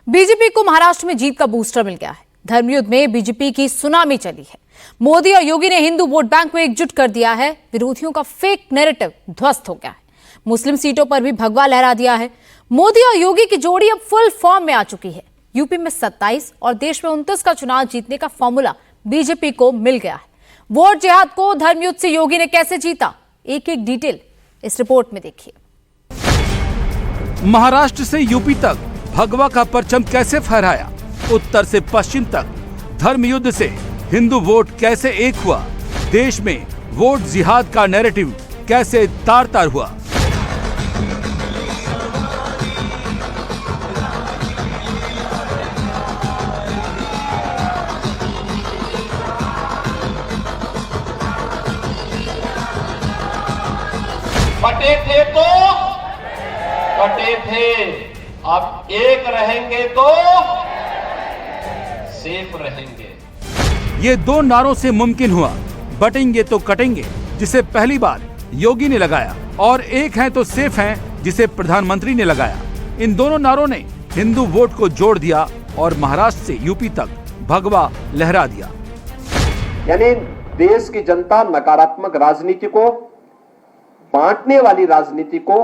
BJP को महाराष्ट्र में जीत का बूस्टर मिल गया है। धर्मयुद्ध में बीजेपी की सुनामी चली है। मोदी और योगी ने हिंदू वोट बैंक को एकजुट कर दिया है। विरोधियों का फेक नैरेटिव ध्वस्त हो गया है। मुस्लिम सीटों पर भी भगवा लहरा दिया है। मोदी और योगी की जोड़ी अब फुल फॉर्म में आ चुकी है। यूपी में 27 और देश में 29 का चुनाव जीतने का फॉर्मूला बीजेपी को मिल गया है। वोट जिहाद को धर्मयुद्ध से योगी ने कैसे जीता, एक एक डिटेल इस रिपोर्ट में देखिए। महाराष्ट्र से यूपी तक भगवा का परचम कैसे फहराया, उत्तर से पश्चिम तक धर्मयुद्ध से हिंदू वोट कैसे एक हुआ, देश में वोट जिहाद का नैरेटिव कैसे तार तार हुआ। बटे थे तो कटे थे, अब एक रहेंगे तो सेफ रहेंगे। ये दो नारों से मुमकिन हुआ, बटेंगे तो कटेंगे, जिसे पहली बार योगी ने लगाया, और एक हैं तो सेफ हैं, जिसे प्रधानमंत्री ने लगाया। इन दोनों नारों ने हिंदू वोट को जोड़ दिया और महाराष्ट्र से यूपी तक भगवा लहरा दिया। यानी देश की जनता नकारात्मक राजनीति को, बांटने वाली राजनीति को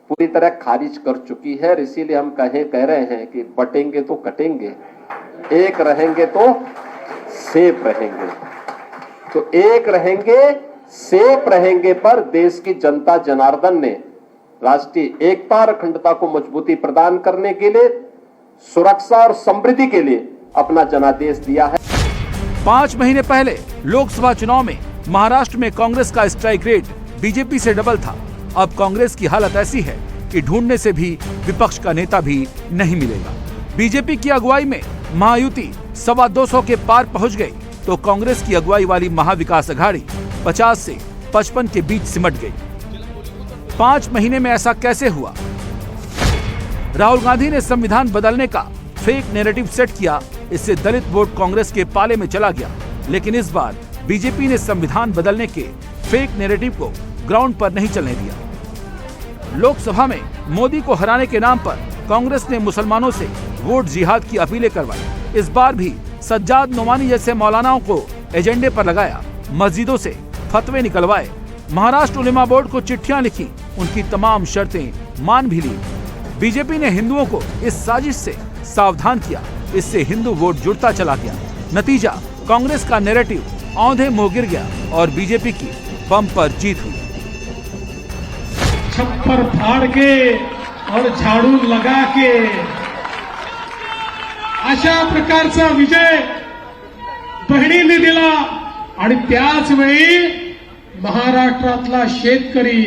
पूरी तरह खारिज कर चुकी है। इसीलिए हम कह रहे हैं कि बटेंगे तो कटेंगे, एक रहेंगे तो सेफ रहेंगे। तो एक रहेंगे, सेफ रहेंगे पर देश की जनता जनार्दन ने राष्ट्रीय एकता और अखंडता को मजबूती प्रदान करने के लिए, सुरक्षा और समृद्धि के लिए अपना जनादेश दिया है। 5 महीने पहले लोकसभा चुनाव में महाराष्ट्र में कांग्रेस का स्ट्राइक रेट बीजेपी से डबल था। अब कांग्रेस की हालत ऐसी है कि ढूंढने से भी विपक्ष का नेता भी नहीं मिलेगा। बीजेपी की अगुवाई में महायुति 225 के पार पहुंच गई, तो कांग्रेस की अगुवाई वाली महाविकास अघाड़ी 50 से 55 के बीच सिमट गई। 5 महीने में ऐसा कैसे हुआ? राहुल गांधी ने संविधान बदलने का फेक नैरेटिव सेट किया, इससे दलित वोट कांग्रेस के पाले में चला गया। लेकिन इस बार बीजेपी ने संविधान बदलने के फेक नैरेटिव को ग्राउंड पर नहीं चलने दिया। लोकसभा में मोदी को हराने के नाम पर कांग्रेस ने मुसलमानों से वोट जिहाद की अपीलें करवाई। इस बार भी सज्जाद नोमानी जैसे मौलानाओं को एजेंडे पर लगाया, मस्जिदों से फतवे निकलवाए, महाराष्ट्र उलेमा बोर्ड को चिट्ठियां लिखी, उनकी तमाम शर्तें मान भी ली। बीजेपी ने हिंदुओं को इस साजिश से सावधान किया, इससे हिंदू वोट जुड़ता चला गया। नतीजा, कांग्रेस का नैरेटिव औंधे मुंह गिर गया और बीजेपी की बम्पर जीत हुई। छप्पर फाड़ के और झाडू लगा के अशा प्रकारचा विजय बहिणीने दिला आणि त्याच वेळी महाराष्ट्रातला शेतकरी,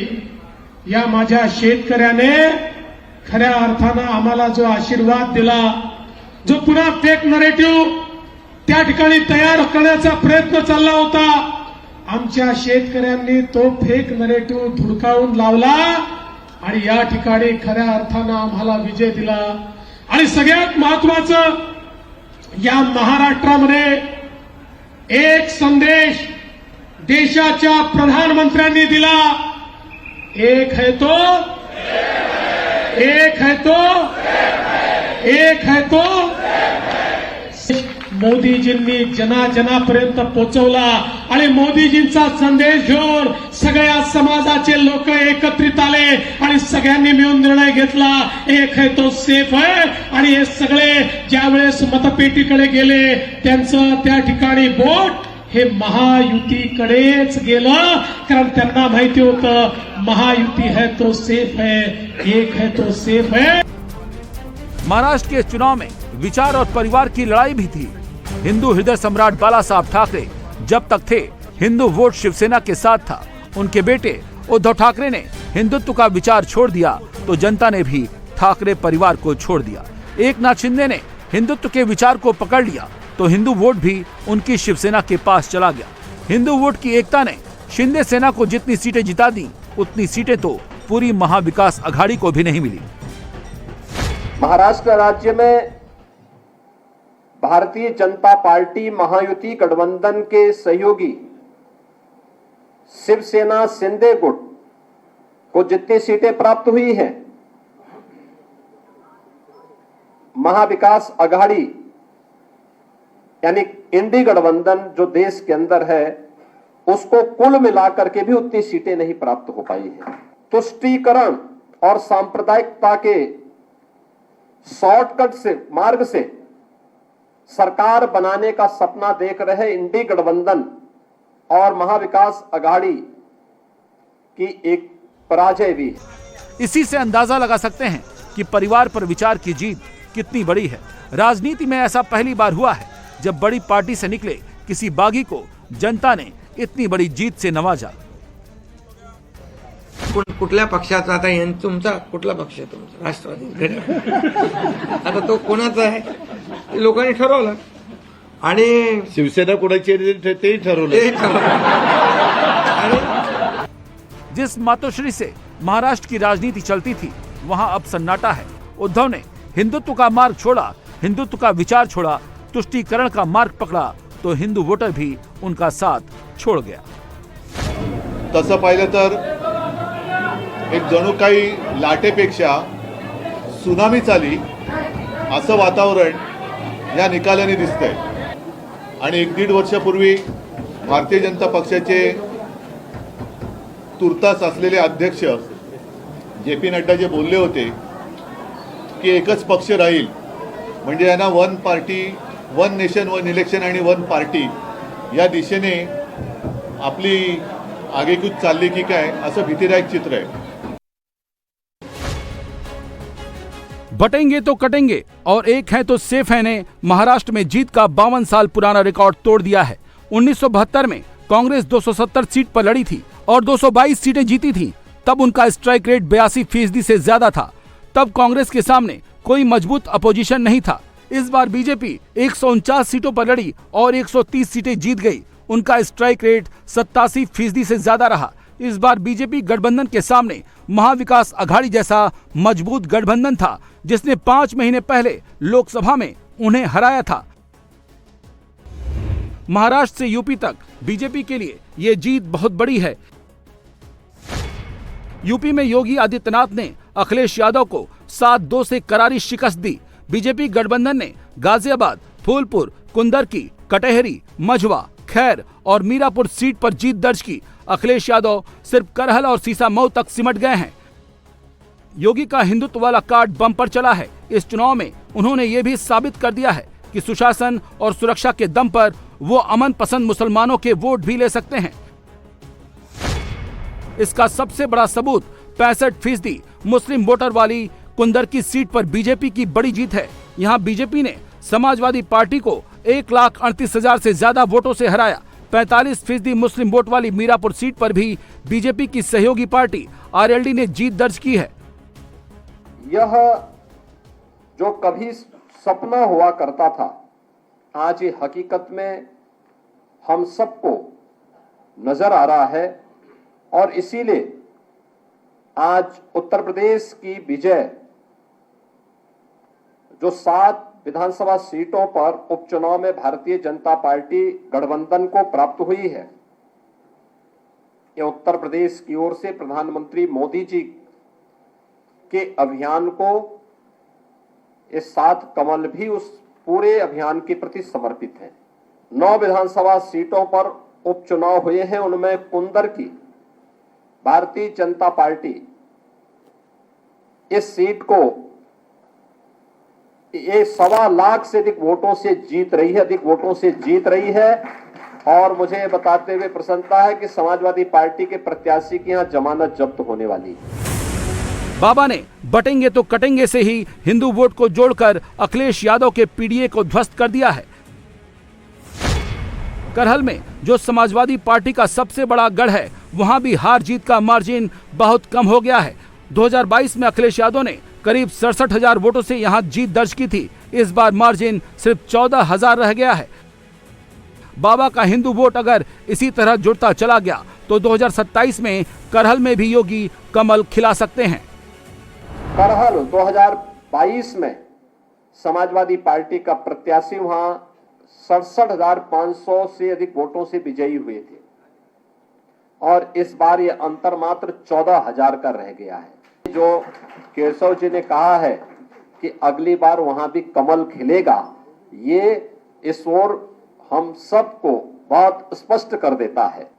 या माझ्या शेतकऱ्याने खऱ्या अर्थानं आम्हाला जो आशीर्वाद दिला, जो पुन्हा फेक नरेटिव्ह त्या ठिकाणी तयार करण्याचा प्रयत्न चालला होता, आमच्या शेतकऱ्यांनी तो फेक नरेटिव्ह धुडकावून लावला आणि या ठिकाणी खऱ्या अर्थानं आम्हाला विजय दिला। आणि सगळ्यात महत्वाचं, या महाराष्ट्रामध्ये एक संदेश देशाच्या प्रधानमंत्र्यांनी दिला, एक है तो एक है तो एक है तो मोदीजींनी जनाजनापर्यंत पोहोचवला आणि मोदीजींचा संदेश घेऊन सगळ्या समाजाचे लोक एकत्रित आले आणि सगळ्यांनी मिळून निर्णय घेतला, एक है तो सेफ है। आणि हे सगळे ज्यावेळेस मतपेटीकडे गेले, त्यांचं त्या ठिकाणी वोट हे महायुतीकडेच गेलं, कारण त्यांना माहिती होतं महायुती है तो सेफ है, एक है तो सेफ है। महाराष्ट्र के चुनाव में विचार और परिवार की लड़ाई भी थी। हिंदू हृदय सम्राट बाला साहब ठाकरे जब तक थे, हिंदू वोट शिवसेना के साथ था। उनके बेटे उद्धव ठाकरे ने हिंदुत्व का विचार छोड़ दिया, तो जनता ने भी ठाकरे परिवार को छोड़ दिया। एकनाथ शिंदे ने हिंदुत्व के विचार को पकड़ लिया, तो हिंदू वोट भी उनकी शिवसेना के पास चला गया। हिंदू वोट की एकता ने शिंदे सेना को जितनी सीटें जिता दी, उतनी सीटें तो पूरी महाविकास अघाड़ी को भी नहीं मिली। महाराष्ट्र राज्य में भारतीय जनता पार्टी महायुति गठबंधन के सहयोगी शिवसेना शिंदे गुट को जितनी सीटें प्राप्त हुई हैं, महाविकास अघाड़ी यानी इंडी गठबंधन जो देश के अंदर है, उसको कुल मिलाकर के भी उतनी सीटें नहीं प्राप्त हो पाई है। तुष्टीकरण और सांप्रदायिकता के शॉर्टकट से मार्ग से सरकार बनाने का सपना देख रहे इंडी गठबंधन और महाविकास अघाड़ी की एक पराजय भी है। इसी से अंदाजा लगा सकते हैं कि परिवार पर विचार की जीत कितनी बड़ी है। राजनीति में ऐसा पहली बार हुआ है जब बड़ी पार्टी से निकले किसी बागी को जनता ने इतनी बड़ी जीत से नवाजा। कुठल्या पक्षाचा आता तुमचा कुठला पक्ष आहे तुमचा? राष्ट्रवादी. आता तो कोणाचा आहे ते लोकांनी ठरवलं आणि शिवसेना कोणाची आहे तेही ठरवलं. जिस मातोश्री से महाराष्ट्र की राजनीति चलती थी वहां अब सन्नाटा है। उद्धव ने हिंदुत्व का मार्ग छोड़ा, हिंदुत्व का विचार छोड़ा, तुष्टीकरण का मार्ग पकड़ा तो हिंदू वोटर भी उनका साथ छोड़ गया। तसं पाहिलं तर एक जणू काही लाटेपेक्षा सुनामीच आली असं वातावरण या निकालाने दिसतंय. आणि 1-1.5 वर्षापूर्वी भारतीय जनता पक्षाचे तुर्तास असलेले अध्यक्ष जे.पी. नड्डा जे बोलले होते की एकच पक्ष राहील म्हणजे यांना one party, one nation, one election आणि वन पार्टी या दिशेने आपली आगेकूच चालली की काय असं भीतीदायक चित्र आहे. बटेंगे तो कटेंगे और एक है तो सेफ है ने महाराष्ट्र में जीत का 52 साल पुराना रिकॉर्ड तोड़ दिया है। 1972 में कांग्रेस 270 सीट पर लड़ी थी और 222 सीटें जीती थी। तब उनका स्ट्राइक रेट 82% से ज्यादा था। तब कांग्रेस के सामने कोई मजबूत अपोजिशन नहीं था। इस बार बीजेपी 149 सीटों पर लड़ी और 130 सीटें जीत गई। उनका स्ट्राइक रेट 87% से ज्यादा रहा। इस बार बीजेपी गठबंधन के सामने महाविकास अघाड़ी जैसा मजबूत गठबंधन था जिसने 5 महीने पहले लोकसभा में उन्हें हराया था। महाराष्ट्र से यूपी तक बीजेपी के लिए यह जीत बहुत बड़ी है। यूपी में योगी आदित्यनाथ ने अखिलेश यादव को 7-2 से करारी शिकस्त दी। बीजेपी गठबंधन ने गाजियाबाद, फूलपुर, कुंदरकी, कटेहरी, मझवा, खैर और मीरापुर सीट पर जीत दर्ज की। अखिलेश यादव सिर्फ करहल और सीसामऊ तक सिमट गए हैं। योगी का हिंदुत्व वाला कार्ड बम पर चला है। इस चुनाव में उन्होंने ये भी साबित कर दिया है कि सुशासन और सुरक्षा के दम पर वो अमन पसंद मुसलमानों के वोट भी ले सकते हैं। इसका सबसे बड़ा सबूत 65% मुस्लिम वोटर वाली कुंदरकी सीट पर बीजेपी की बड़ी जीत है। यहां बीजेपी ने समाजवादी पार्टी को 1,38,000 से ज्यादा वोटों से हराया। 45% मुस्लिम वोट वाली मीरापुर सीट पर भी बीजेपी की सहयोगी पार्टी आरएलडी ने जीत दर्ज की है। यह जो कभी सपना हुआ करता था, आज ये हकीकत में हम सबको नजर आ रहा है और इसीलिए आज उत्तर प्रदेश की विजय जो 7 विधानसभा सीटों पर उपचुनाव में भारतीय जनता पार्टी गठबंधन को प्राप्त हुई है, ये उत्तर प्रदेश की ओर से प्रधानमंत्री मोदी जी के अभियान को, ये 7 कमल भी उस पूरे अभियान के प्रति समर्पित है। 9 विधानसभा सीटों पर उपचुनाव हुए हैं, उनमें कुंदरकी भारतीय जनता पार्टी इस सीट को ये 1.25 लाख से अधिक वोटों से जीत रही है और मुझे बताते हुए प्रसन्नता है कि समाजवादी पार्टी के प्रत्याशी की यहां जमानत जब्त होने वाली है। बाबा ने बटेंगे तो कटेंगे से ही हिंदू वोट को जोड़कर अखिलेश यादव के पीडीए को ध्वस्त कर दिया है। करहल में जो समाजवादी पार्टी का सबसे बड़ा गढ़ है, वहां भी हार जीत का मार्जिन बहुत कम हो गया है। 2022 में अखिलेश यादव ने करीब 67,000 वोटों से यहां जीत दर्ज की थी। इस बार मार्जिन सिर्फ 14,000 रह गया है। बाबा का हिंदू वोट अगर इसी तरह जुड़ता चला गया तो 2027 में करहल में भी योगी कमल खिला सकते हैं। करहल 2022 में समाजवादी पार्टी का प्रत्याशी वहां 67,500 से अधिक वोटों से विजयी हुए थे और इस बार ये अंतर मात्र 14,000 का रह गया है। जो केशव जी ने कहा है कि अगली बार वहां भी कमल खिलेगा, ये इस ओर हम सबको बहुत स्पष्ट कर देता है।